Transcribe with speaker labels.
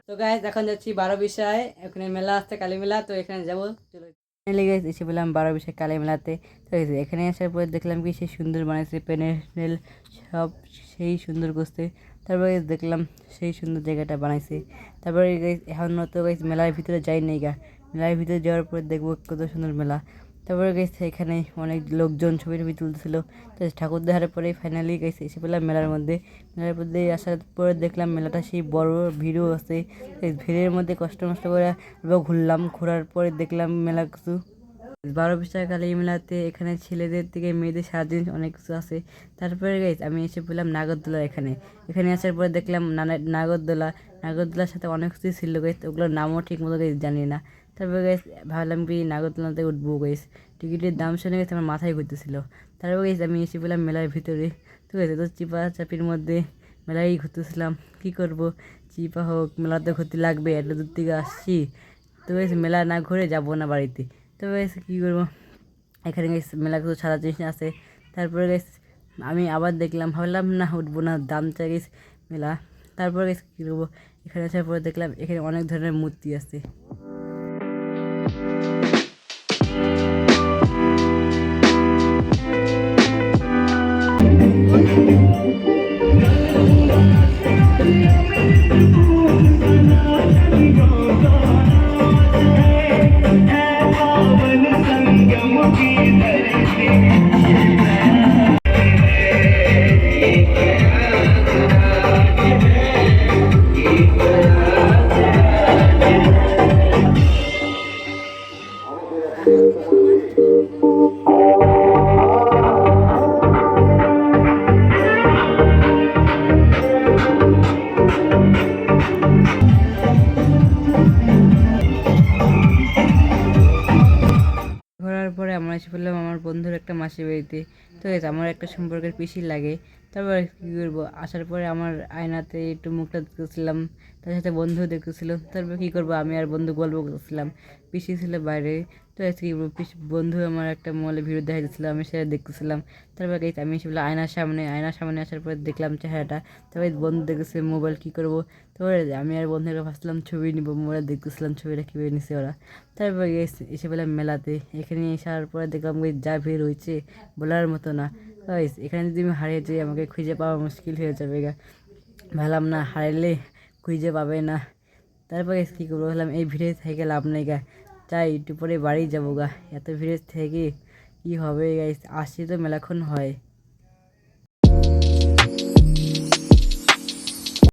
Speaker 1: তো গাইস এখন যাচ্ছি 12 বিশায়, এখানে মেলা আসছে কালী মেলা, তো এখানে যাবো। চলো গাইস এসে বললাম 12 বিশায় কালী মেলাতে। তো এখানে আসার পর দেখলাম কি সেই সুন্দর বানাইছে প্যান্ডেল, সব সেই সুন্দর করছে। তারপরে দেখলাম সেই সুন্দর জায়গাটা বানাইছে। তারপরে গাইস এখন তো গাইস মেলার ভিতরে যাই নাই গা, মেলার ভিতরে যাওয়ার পর দেখবো কত সুন্দর মেলা। তারপরে গেছে এখানে অনেক লোকজন ছবি টবি তুলছিল। তো ঠাকুর দেখার পরে ফাইনালি গেছে এসে পেলাম মেলার মধ্যে। মেলার মধ্যে আসার পরে দেখলাম মেলাটা সেই বড় ভিড়ও আছে। এই ভিড়ের মধ্যে কষ্ট মষ্ট করে ঘুরলাম, ঘোরার পরে দেখলাম মেলা কিছু 12 বিশাল কালী মেলাতে এখানে ছেলেদের থেকে মেয়েদের সারা জিনিস অনেক কিছু আছে। তারপরে গাইস আমি এসে পেলাম নাগরদোলা। এখানে আসার পরে দেখলাম নাগরদোলার সাথে অনেক কিছু ছিল গাইস, ওগুলোর নামও ঠিক মতো গাইস জানি না। তারপরে গাইস ভাবলাম কি নাগরদোলাতে উঠবো গাইস, টিকিটের দাম শুনে গেছে আমার মাথায় ঘুরতেছিল। তারপর গাইস আমি এসে পেলাম মেলার ভিতরে। ঠিক আছে, তো চিপা চাপির মধ্যে মেলায় ঘুরতেছিলাম, কি করব, চিপা হোক মেলাতে ঘুরতে লাগবে, এত দূর থেকে আসছি, তো গাইস মেলা না ঘুরে যাবো না বাড়িতে। তো গাইস কী করবো, এখানে গাইস মেলা কিছু সারা জিনিস আছে। তারপরে গাইস আমি আবার দেখলাম, ভাবলাম না উঠবো না, দাম চাই গাইস মেলা। তারপরে গাইস কী করবো, এখানে আসার পরে দেখলাম এখানে অনেক ধরনের মূর্তি আছে। ঘোরার পরে আমরা এসে পড়লাম আমার বন্ধুর একটা মাসির বাড়িতে। তো আমার একটা সম্পর্কের পিসি লাগে। তারপর কী করবো, আসার পরে আমার আয়নাতে একটু মুখটা দেখতেছিলাম, তার সাথে বন্ধু দেখতেছিল। তারপর কী করবো, আমি আর বন্ধু গল্প করতেছিলাম, পিসি ছিল বাইরে। তো কী করবো, বন্ধু আমার একটা মোবাইলে ভিডিও দেখা যাচ্ছিলো, আমি সেটা দেখতেছিলাম। তারপর আমি এসে বললাম আয়নার সামনে আসার পরে দেখলাম চেহারাটা। তারপরে বন্ধু দেখতেছে মোবাইল, কী করবো। তারপরে আমি আর বন্ধুরা ভাবছিলাম ছবি নিব, মোবাইল দেখতেছিলাম ছবিটা কীভাবে নিছে ওরা। তারপর এসে পেলাম মেলাতে। এখানে আসার পরে দেখলাম যা ভিড় হয়েছে বলার মতো না। এখানে যদি আমি হারিয়ে যাই আমাকে খুঁজে পাওয়া মুশকিল হয়ে যাবে গা, ভাবলাম না হারাইলে খুঁজে পাবে না। তারপরে কী করবো, ভাবলাম এই ভিড়ে থেকে লাভ নেই গা, চাই একটু পরে বাড়ি যাবো গা, এত ভিড়ের থেকে কী হবে গাইস, আসছি তো মেলাক্ষণ হয়।